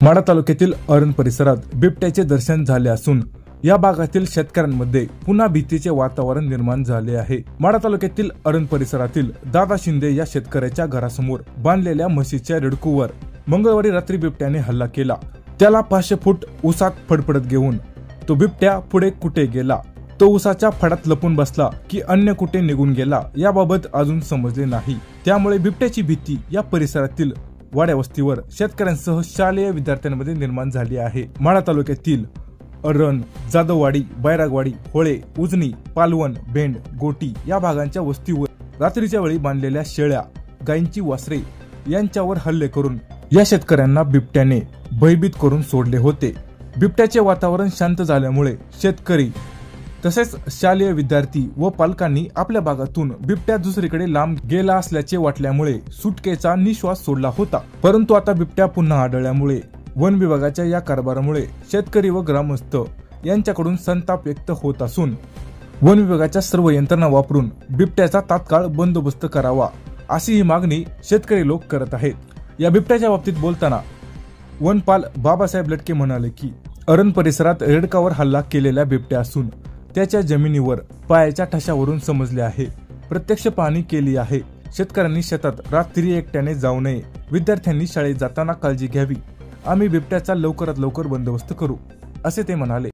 माढा तालुक्यातील अरण परिसरात बिबट्याचे दर्शन झाले असून या भागातील शेतकऱ्यांमध्ये पुन्हा भीतीचे वातावरण निर्माण झाले आहे। माढा तालुक्यातील अरण परिसरातील दादा शिंदे या शेतकऱ्याच्या घरासमोर बांधलेल्या म्हशीच्या रेडकूवर मंगळवारी रात्री बिबट्याने हल्ला केला। त्याला 500 फूट उसात फडफडत घेऊन तो बिबट्या पुढे कुठे गेला, तो उसाच्या फडात लपून बसला की अन्य कुठे निघून गेला याबाबत अजून समजले नाही। त्यामुळे बिबट्याची भीती या परिसरातील वाड्या वस्तीवर शेतकऱ्यांसह शालेय विद्यार्थ्यांमध्ये निर्माण झाली आहे। माढा तालुक्यातील अरण, जाधववाडी, बैरागवाडी, होळे, उजनी, पालवण, भेंड, गोटी या भागांच्या वस्तीवर रात्रीच्या वेळी बांधलेल्या शेळ्या, गायींची वासरे यांच्यावर हल्ले करून या शेतकऱ्यांना बिबट्याने भयभीत करून सोडले होते। बिबट्याचे वातावरण शांत झाल्यामुळे शेतकरी तसेच शालेय विद्यार्थी व पालकांनी आपल्या भागातून बिबट्या दुसरीकडे लांब गेला असल्याचे वाटल्यामुळे सुटकेचा निश्वास सोडला होता। परंतु आता बिबट्या पुन्हा आढळल्यामुळे वन विभागाच्या या कारभारामुळे शेतकरी व ग्रामस्थ यांच्याकडून संताप व्यक्त होत असून वन विभागाच्या सर्व यंत्रणा वापरून बिबट्याचा तात्काळ बंदोबस्त करावा अशी ही मागणी शेतकरी लोक करत आहेत। या बिबट्याच्या बाबतीत बोलताना वनपाल बाबासाहेब लटके म्हणाले की अरण परिसरात रेडकावर हल्ला केलेला बिबट्या असून त्याच्या जमिनीवर पायाच्या ठशावरून समजले आहे। प्रत्यक्ष पाहणी केली आहे। शेतकऱ्यांनी शेतात रात्री एकट्याने जाऊ नये, विद्यार्थ्यांनी शाळेत जाताना काळजी घ्यावी। आम्ही बिबट्याचा लवकरात लवकर बंदोबस्त करू असे ते म्हणाले।